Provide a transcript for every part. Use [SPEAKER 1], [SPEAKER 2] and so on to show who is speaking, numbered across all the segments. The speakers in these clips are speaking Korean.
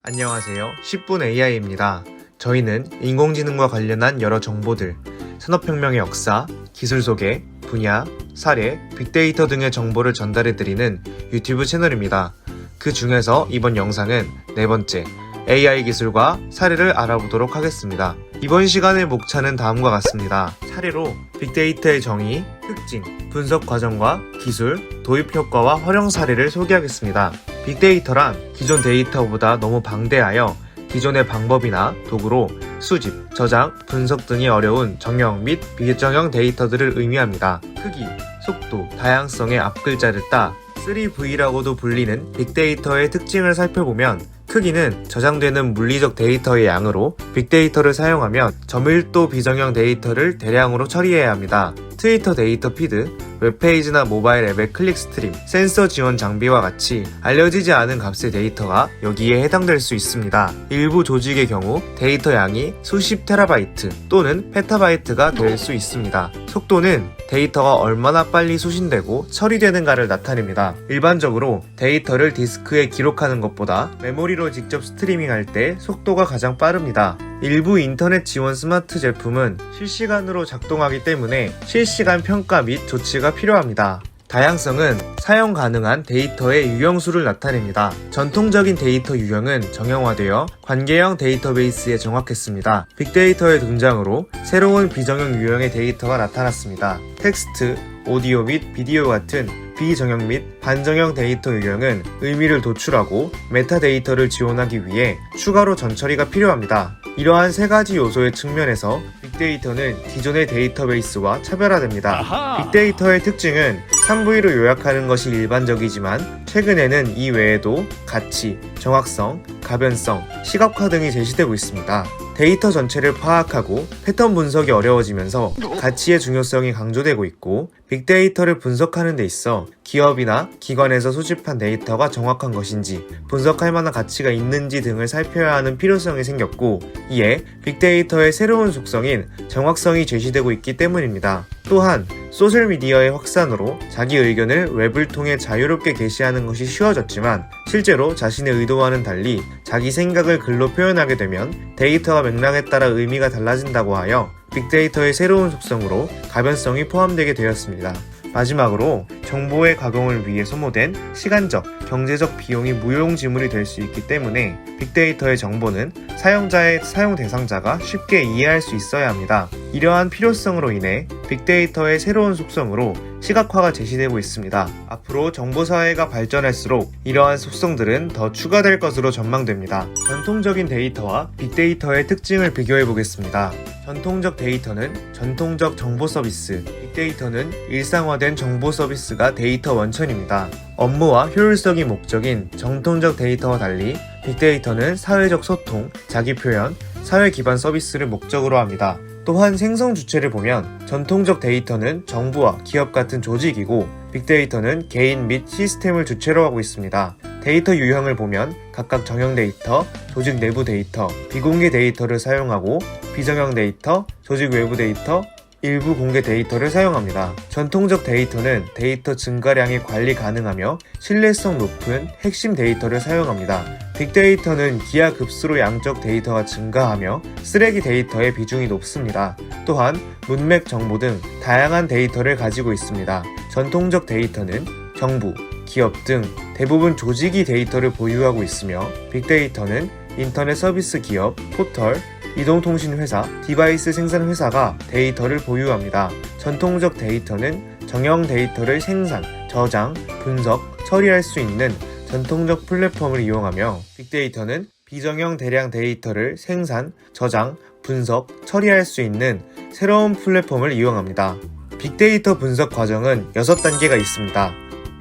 [SPEAKER 1] 안녕하세요. 10분 AI입니다. 저희는 인공지능과 관련한 여러 정보들, 산업혁명의 역사, 기술 소개, 분야, 사례, 빅데이터 등의 정보를 전달해드리는 유튜브 채널입니다. 그 중에서 이번 영상은 네 번째, AI 기술과 사례를 알아보도록 하겠습니다. 이번 시간의 목차는 다음과 같습니다. 사례로 빅데이터의 정의, 특징, 분석 과정과 기술, 도입 효과와 활용 사례를 소개하겠습니다. 빅데이터란 기존 데이터보다 너무 방대하여 기존의 방법이나 도구로 수집, 저장, 분석 등이 어려운 정형 및 비정형 데이터들을 의미합니다. 크기, 속도, 다양성의 앞글자를 따 3V라고도 불리는 빅데이터의 특징을 살펴보면 크기는 저장되는 물리적 데이터의 양으로 빅데이터를 사용하면 저밀도 비정형 데이터를 대량으로 처리해야 합니다. 트위터 데이터 피드, 웹페이지나 모바일 앱의 클릭 스트림, 센서 지원 장비와 같이 알려지지 않은 값의 데이터가 여기에 해당될 수 있습니다. 일부 조직의 경우 데이터 양이 수십 테라바이트 또는 페타바이트가 될 수 있습니다. 속도는 데이터가 얼마나 빨리 수신되고 처리되는가를 나타냅니다. 일반적으로 데이터를 디스크에 기록하는 것보다 메모리로 직접 스트리밍할 때 속도가 가장 빠릅니다. 일부 인터넷 지원 스마트 제품은 실시간으로 작동하기 때문에 실시간 평가 및 조치가 필요합니다. 다양성은 사용 가능한 데이터의 유형수를 나타냅니다. 전통적인 데이터 유형은 정형화되어 관계형 데이터베이스에 정확했습니다. 빅데이터의 등장으로 새로운 비정형 유형의 데이터가 나타났습니다. 텍스트, 오디오 및 비디오 같은 비정형 및 반정형 데이터 유형은 의미를 도출하고 메타데이터를 지원하기 위해 추가로 전처리가 필요합니다. 이러한 세 가지 요소의 측면에서 빅데이터는 기존의 데이터베이스와 차별화됩니다. 빅데이터의 특징은 3V로 요약하는 것이 일반적이지만 최근에는 이 외에도 가치, 정확성, 가변성, 시각화 등이 제시되고 있습니다. 데이터 전체를 파악하고 패턴 분석이 어려워지면서 가치의 중요성이 강조되고 있고 빅데이터를 분석하는 데 있어 기업이나 기관에서 수집한 데이터가 정확한 것인지 분석할 만한 가치가 있는지 등을 살펴야 하는 필요성이 생겼고 이에 빅데이터의 새로운 속성인 정확성이 제시되고 있기 때문입니다. 또한 소셜미디어의 확산으로 자기 의견을 웹을 통해 자유롭게 게시하는 것이 쉬워졌지만 실제로 자신의 의도와는 달리 자기 생각을 글로 표현하게 되면 데이터와 맥락에 따라 의미가 달라진다고 하여 빅데이터의 새로운 속성으로 가변성이 포함되게 되었습니다. 마지막으로 정보의 가공을 위해 소모된 시간적, 경제적 비용이 무용지물이 될 수 있기 때문에 빅데이터의 정보는 사용자의 사용 대상자가 쉽게 이해할 수 있어야 합니다. 이러한 필요성으로 인해 빅데이터의 새로운 속성으로 시각화가 제시되고 있습니다. 앞으로 정보사회가 발전할수록 이러한 속성들은 더 추가될 것으로 전망됩니다. 전통적인 데이터와 빅데이터의 특징을 비교해 보겠습니다. 전통적 데이터는 전통적 정보 서비스, 빅데이터는 일상화된 정보 서비스가 데이터 원천입니다. 업무와 효율성이 목적인 정통적 데이터와 달리 빅데이터는 사회적 소통, 자기 표현, 사회 기반 서비스를 목적으로 합니다. 또한 생성 주체를 보면 전통적 데이터는 정부와 기업 같은 조직이고 빅데이터는 개인 및 시스템을 주체로 하고 있습니다. 데이터 유형을 보면 각각 정형 데이터, 조직 내부 데이터, 비공개 데이터를 사용하고 비정형 데이터, 조직 외부 데이터, 일부 공개 데이터를 사용합니다. 전통적 데이터는 데이터 증가량이 관리 가능하며 신뢰성 높은 핵심 데이터를 사용합니다. 빅데이터는 기하급수로 양적 데이터가 증가하며 쓰레기 데이터의 비중이 높습니다. 또한 문맥 정보 등 다양한 데이터를 가지고 있습니다. 전통적 데이터는 정부, 기업 등 대부분 조직이 데이터를 보유하고 있으며 빅데이터는 인터넷 서비스 기업, 포털, 이동통신 회사, 디바이스 생산 회사가 데이터를 보유합니다. 전통적 데이터는 정형 데이터를 생산, 저장, 분석, 처리할 수 있는 전통적 플랫폼을 이용하며 빅데이터는 비정형 대량 데이터를 생산, 저장, 분석, 처리할 수 있는 새로운 플랫폼을 이용합니다. 빅데이터 분석 과정은 6단계가 있습니다.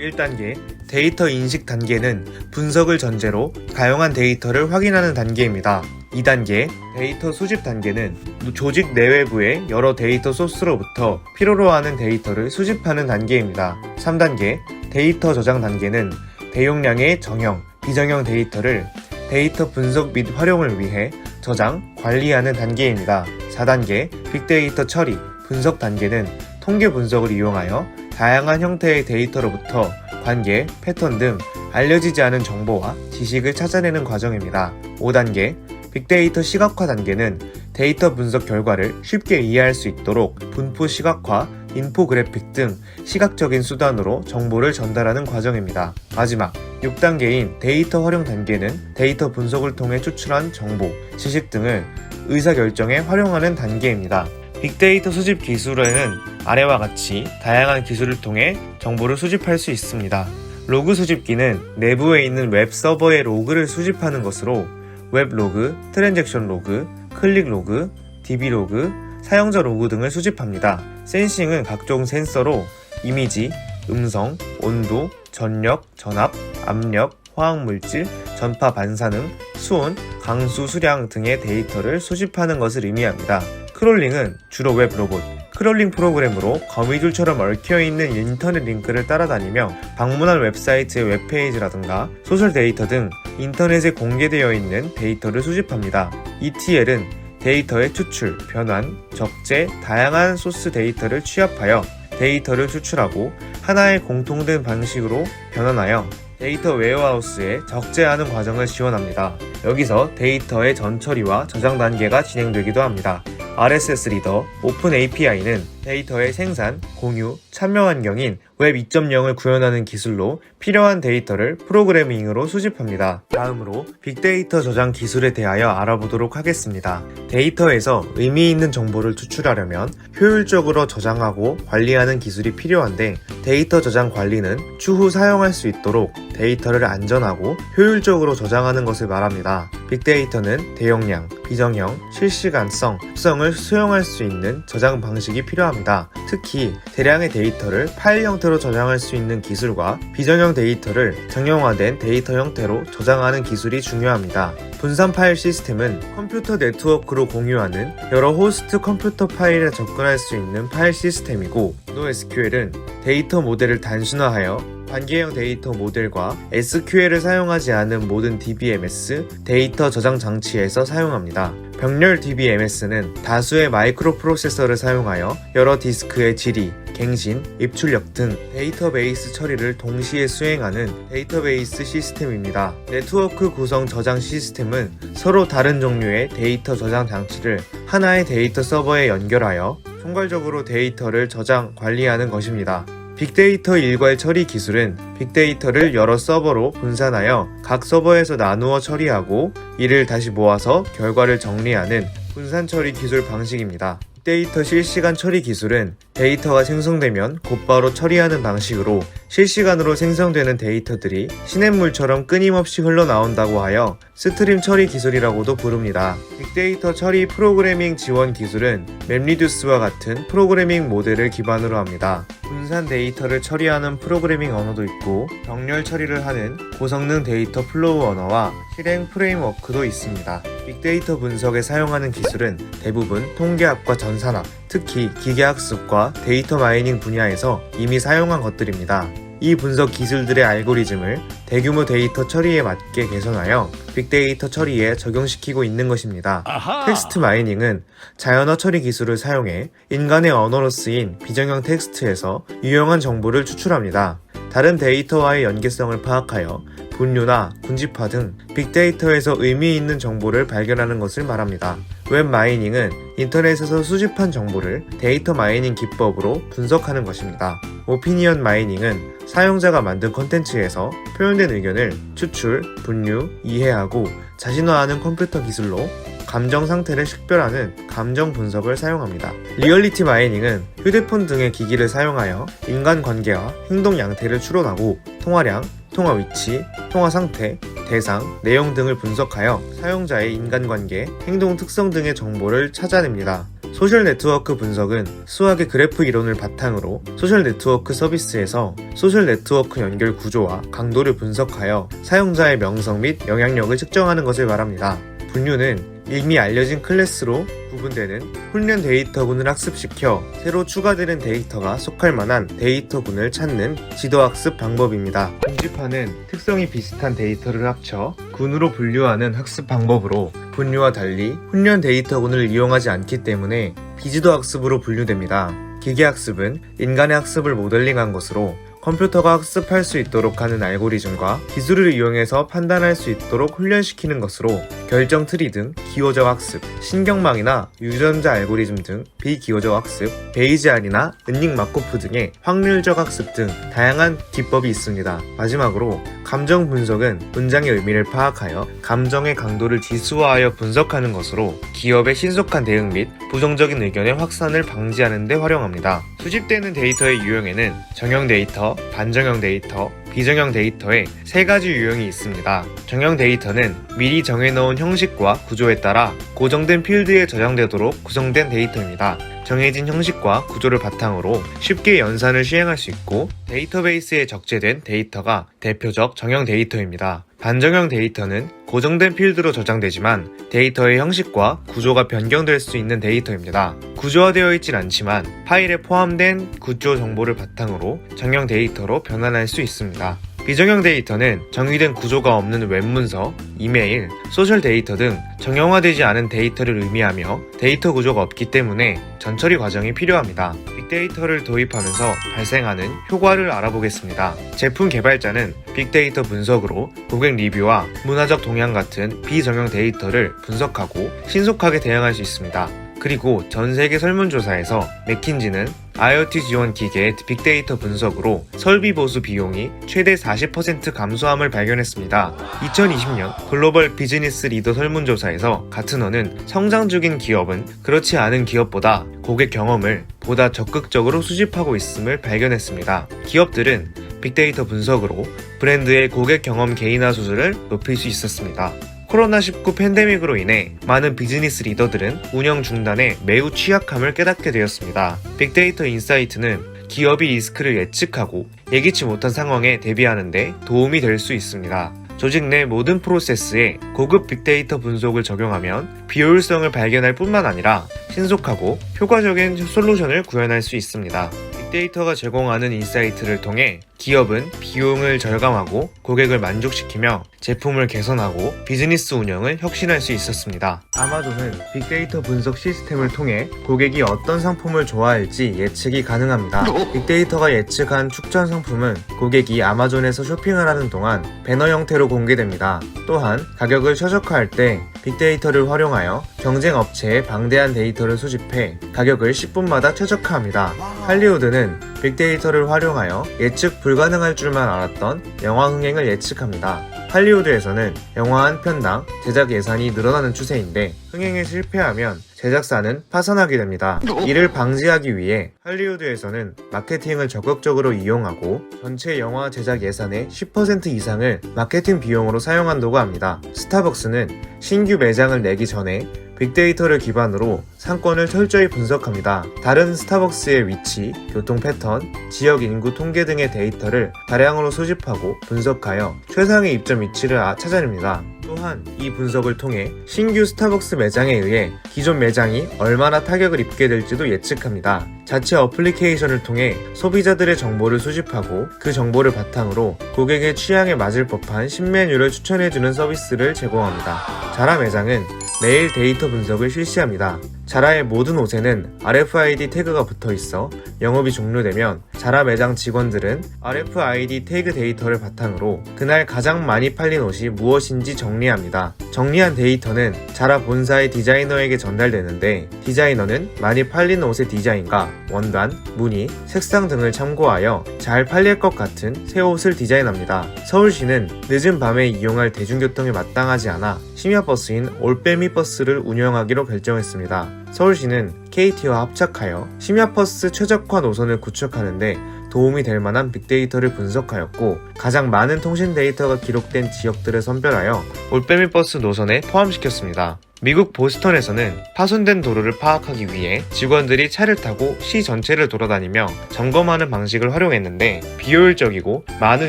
[SPEAKER 1] 1단계, 데이터 인식 단계는 분석을 전제로 가용한 데이터를 확인하는 단계입니다. 2단계, 데이터 수집 단계는 조직 내외부의 여러 데이터 소스로부터 필요로 하는 데이터를 수집하는 단계입니다. 3단계, 데이터 저장 단계는 대용량의 정형, 비정형 데이터를 데이터 분석 및 활용을 위해 저장, 관리하는 단계입니다. 4단계, 빅데이터 처리, 분석 단계는 통계 분석을 이용하여 다양한 형태의 데이터로부터 관계, 패턴 등 알려지지 않은 정보와 지식을 찾아내는 과정입니다. 5단계 빅데이터 시각화 단계는 데이터 분석 결과를 쉽게 이해할 수 있도록 분포 시각화, 인포그래픽 등 시각적인 수단으로 정보를 전달하는 과정입니다. 마지막 6단계인 데이터 활용 단계는 데이터 분석을 통해 추출한 정보, 지식 등을 의사결정에 활용하는 단계입니다. 빅데이터 수집 기술에는 아래와 같이 다양한 기술을 통해 정보를 수집할 수 있습니다. 로그 수집기는 내부에 있는 웹 서버의 로그를 수집하는 것으로 웹 로그, 트랜잭션 로그, 클릭 로그, DB 로그, 사용자 로그 등을 수집합니다. 센싱은 각종 센서로 이미지, 음성, 온도, 전력, 전압, 압력, 화학물질, 전파 반사능, 수온, 강수 수량 등의 데이터를 수집하는 것을 의미합니다. 크롤링은 주로 웹 로봇, 크롤링 프로그램으로 거미줄처럼 얽혀있는 인터넷 링크를 따라다니며 방문한 웹사이트의 웹페이지라든가 소셜 데이터 등 인터넷에 공개되어 있는 데이터를 수집합니다. ETL은 데이터의 추출, 변환, 적재, 다양한 소스 데이터를 취합하여 데이터를 추출하고 하나의 공통된 방식으로 변환하여 데이터 웨어하우스에 적재하는 과정을 지원합니다. 여기서 데이터의 전처리와 저장 단계가 진행되기도 합니다. RSS 리더, 오픈 API는 데이터의 생산, 공유, 참여 환경인 웹 2.0을 구현하는 기술로 필요한 데이터를 프로그래밍으로 수집합니다. 다음으로 빅데이터 저장 기술에 대하여 알아보도록 하겠습니다. 데이터에서 의미 있는 정보를 추출하려면 효율적으로 저장하고 관리하는 기술이 필요한데 데이터 저장 관리는 추후 사용할 수 있도록 데이터를 안전하고 효율적으로 저장하는 것을 말합니다. 빅데이터는 대용량, 비정형, 실시간성, 특성을 수용할 수 있는 저장 방식이 필요합니다. 특히 대량의 데이터를 파일 형태로 저장할 수 있는 기술과 비정형 데이터를 정형화된 데이터 형태로 저장하는 기술이 중요합니다. 분산 파일 시스템은 컴퓨터 네트워크로 공유하는 여러 호스트 컴퓨터 파일에 접근할 수 있는 파일 시스템이고 NoSQL은 데이터 모델을 단순화하여 관계형 데이터 모델과 SQL을 사용하지 않은 모든 DBMS 데이터 저장 장치에서 사용합니다. 병렬 DBMS는 다수의 마이크로 프로세서를 사용하여 여러 디스크의 질의, 갱신, 입출력 등 데이터베이스 처리를 동시에 수행하는 데이터베이스 시스템입니다. 네트워크 구성 저장 시스템은 서로 다른 종류의 데이터 저장 장치를 하나의 데이터 서버에 연결하여 총괄적으로 데이터를 저장, 관리하는 것입니다. 빅데이터 일괄 처리 기술은 빅데이터를 여러 서버로 분산하여 각 서버에서 나누어 처리하고 이를 다시 모아서 결과를 정리하는 분산 처리 기술 방식입니다. 빅데이터 실시간 처리 기술은 데이터가 생성되면 곧바로 처리하는 방식으로 실시간으로 생성되는 데이터들이 시냇물처럼 끊임없이 흘러나온다고 하여 스트림 처리 기술이라고도 부릅니다. 빅데이터 처리 프로그래밍 지원 기술은 맵리듀스와 같은 프로그래밍 모델을 기반으로 합니다. 분산 데이터를 처리하는 프로그래밍 언어도 있고 병렬 처리를 하는 고성능 데이터 플로우 언어와 실행 프레임워크도 있습니다. 빅데이터 분석에 사용하는 기술은 대부분 통계학과 전산학, 특히 기계학습과 데이터 마이닝 분야에서 이미 사용한 것들입니다. 이 분석 기술들의 알고리즘을 대규모 데이터 처리에 맞게 개선하여 빅데이터 처리에 적용시키고 있는 것입니다. 아하! 텍스트 마이닝은 자연어 처리 기술을 사용해 인간의 언어로 쓰인 비정형 텍스트에서 유용한 정보를 추출합니다. 다른 데이터와의 연계성을 파악하여 분류나 군집화 등 빅데이터에서 의미 있는 정보를 발견하는 것을 말합니다. 웹 마이닝은 인터넷에서 수집한 정보를 데이터 마이닝 기법으로 분석하는 것입니다. 오피니언 마이닝은 사용자가 만든 콘텐츠에서 표현된 의견을 추출, 분류, 이해하고 자신화하는 컴퓨터 기술로 감정 상태를 식별하는 감정 분석을 사용합니다. 리얼리티 마이닝은 휴대폰 등의 기기를 사용하여 인간관계와 행동 양태를 추론하고 통화량, 통화 위치, 통화 상태, 대상, 내용 등을 분석하여 사용자의 인간관계, 행동 특성 등의 정보를 찾아냅니다. 소셜 네트워크 분석은 수학의 그래프 이론을 바탕으로 소셜 네트워크 서비스에서 소셜 네트워크 연결 구조와 강도를 분석하여 사용자의 명성 및 영향력을 측정하는 것을 말합니다. 분류는 이미 알려진 클래스로 구분되는 훈련 데이터군을 학습시켜 새로 추가되는 데이터가 속할 만한 데이터군을 찾는 지도학습 방법입니다. 군집화는 특성이 비슷한 데이터를 합쳐 군으로 분류하는 학습 방법으로 분류와 달리 훈련 데이터군을 이용하지 않기 때문에 비지도학습으로 분류됩니다. 기계학습은 인간의 학습을 모델링한 것으로 컴퓨터가 학습할 수 있도록 하는 알고리즘과 기술을 이용해서 판단할 수 있도록 훈련시키는 것으로 결정 트리 등 기호적 학습, 신경망이나 유전자 알고리즘 등 비기호적 학습, 베이지알이나 은닉 마코프 등의 확률적 학습 등 다양한 기법이 있습니다. 마지막으로 감정 분석은 문장의 의미를 파악하여 감정의 강도를 지수화하여 분석하는 것으로 기업의 신속한 대응 및 부정적인 의견의 확산을 방지하는 데 활용합니다. 수집되는 데이터의 유형에는 정형 데이터, 반정형 데이터, 비정형 데이터의 세 가지 유형이 있습니다. 정형 데이터는 미리 정해놓은 형식과 구조에 따라 고정된 필드에 저장되도록 구성된 데이터입니다. 정해진 형식과 구조를 바탕으로 쉽게 연산을 시행할 수 있고 데이터베이스에 적재된 데이터가 대표적 정형 데이터입니다. 반정형 데이터는 고정된 필드로 저장되지만 데이터의 형식과 구조가 변경될 수 있는 데이터입니다. 구조화되어 있진 않지만 파일에 포함된 구조 정보를 바탕으로 정형 데이터로 변환할 수 있습니다. 비정형 데이터는 정의된 구조가 없는 웹문서, 이메일, 소셜 데이터 등 정형화되지 않은 데이터를 의미하며 데이터 구조가 없기 때문에 전처리 과정이 필요합니다. 빅데이터를 도입하면서 발생하는 효과를 알아보겠습니다. 제품 개발자는 빅데이터 분석으로 고객 리뷰와 문화적 동향 같은 비정형 데이터를 분석하고 신속하게 대응할 수 있습니다. 그리고 전세계 설문조사에서 맥킨지는 IoT 지원 기계의 빅데이터 분석으로 설비 보수 비용이 최대 40% 감소함을 발견했습니다. 2020년 글로벌 비즈니스 리더 설문조사에서 가트너는 성장 중인 기업은 그렇지 않은 기업보다 고객 경험을 보다 적극적으로 수집하고 있음을 발견했습니다. 기업들은 빅데이터 분석으로 브랜드의 고객 경험 개인화 수준을 높일 수 있었습니다. 코로나19 팬데믹으로 인해 많은 비즈니스 리더들은 운영 중단에 매우 취약함을 깨닫게 되었습니다. 빅데이터 인사이트는 기업이 리스크를 예측하고 예기치 못한 상황에 대비하는 데 도움이 될 수 있습니다. 조직 내 모든 프로세스에 고급 빅데이터 분석을 적용하면 비효율성을 발견할 뿐만 아니라 신속하고 효과적인 솔루션을 구현할 수 있습니다. 빅데이터가 제공하는 인사이트를 통해 기업은 비용을 절감하고 고객을 만족시키며 제품을 개선하고 비즈니스 운영을 혁신할 수 있었습니다. 아마존은 빅데이터 분석 시스템을 통해 고객이 어떤 상품을 좋아할지 예측이 가능합니다. 빅데이터가 예측한 추천 상품은 고객이 아마존에서 쇼핑을 하는 동안 배너 형태로 공개됩니다. 또한 가격을 최적화할 때 빅데이터를 활용하여 경쟁 업체의 방대한 데이터를 수집해 가격을 10분마다 최적화합니다. 할리우드는 빅데이터를 활용하여 예측 불가능할 줄만 알았던 영화 흥행을 예측합니다. 할리우드에서는 영화 한 편당 제작 예산이 늘어나는 추세인데 흥행에 실패하면 제작사는 파산하게 됩니다. 이를 방지하기 위해 할리우드에서는 마케팅을 적극적으로 이용하고 전체 영화 제작 예산의 10% 이상을 마케팅 비용으로 사용한다고 합니다. 스타벅스는 신규 매장을 내기 전에 빅데이터를 기반으로 상권을 철저히 분석합니다. 다른 스타벅스의 위치, 교통 패턴, 지역 인구 통계 등의 데이터를 다량으로 수집하고 분석하여 최상의 입점 위치를 찾아냅니다. 또한 이 분석을 통해 신규 스타벅스 매장에 의해 기존 매장이 얼마나 타격을 입게 될지도 예측합니다. 자체 어플리케이션을 통해 소비자들의 정보를 수집하고 그 정보를 바탕으로 고객의 취향에 맞을 법한 신메뉴를 추천해주는 서비스를 제공합니다. 자라 매장은 매일 데이터 분석을 실시합니다. 자라의 모든 옷에는 RFID 태그가 붙어있어 영업이 종료되면 자라 매장 직원들은 RFID 태그 데이터를 바탕으로 그날 가장 많이 팔린 옷이 무엇인지 정리합니다. 정리한 데이터는 자라 본사의 디자이너에게 전달되는데 디자이너는 많이 팔린 옷의 디자인과 원단, 무늬, 색상 등을 참고하여 잘 팔릴 것 같은 새 옷을 디자인합니다. 서울시는 늦은 밤에 이용할 대중교통에 마땅하지 않아 심야버스인 올빼미 버스를 운영하기로 결정했습니다. 서울시는 KT와 합작하여 심야버스 최적화 노선을 구축하는데 도움이 될 만한 빅데이터를 분석하였고 가장 많은 통신 데이터가 기록된 지역들을 선별하여 올빼미 버스 노선에 포함시켰습니다. 미국 보스턴에서는 파손된 도로를 파악하기 위해 직원들이 차를 타고 시 전체를 돌아다니며 점검하는 방식을 활용했는데 비효율적이고 많은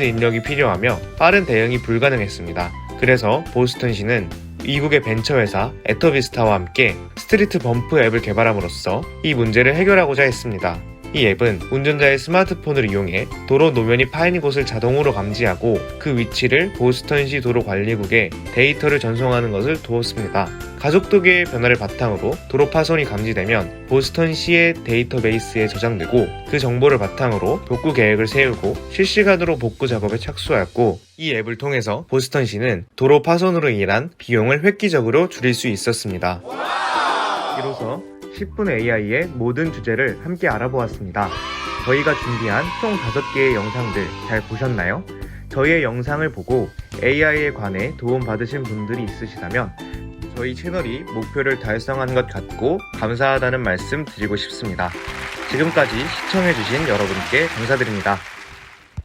[SPEAKER 1] 인력이 필요하며 빠른 대응이 불가능했습니다. 그래서 보스턴시는 미국의 벤처회사 에터비스타와 함께 스트리트 범프 앱을 개발함으로써 이 문제를 해결하고자 했습니다. 이 앱은 운전자의 스마트폰을 이용해 도로 노면이 파인 곳을 자동으로 감지하고 그 위치를 보스턴시 도로관리국에 데이터를 전송하는 것을 도왔습니다. 가속도계의 변화를 바탕으로 도로 파손이 감지되면 보스턴시의 데이터베이스에 저장되고 그 정보를 바탕으로 복구 계획을 세우고 실시간으로 복구 작업에 착수하였고, 이 앱을 통해서 보스턴시는 도로 파손으로 인한 비용을 획기적으로 줄일 수 있었습니다. 이로써 10분 AI의 모든 주제를 함께 알아보았습니다. 저희가 준비한 총 5개의 영상들 잘 보셨나요? 저희의 영상을 보고 AI에 관해 도움받으신 분들이 있으시다면 저희 채널이 목표를 달성한 것 같고 감사하다는 말씀 드리고 싶습니다. 지금까지 시청해주신 여러분께 감사드립니다.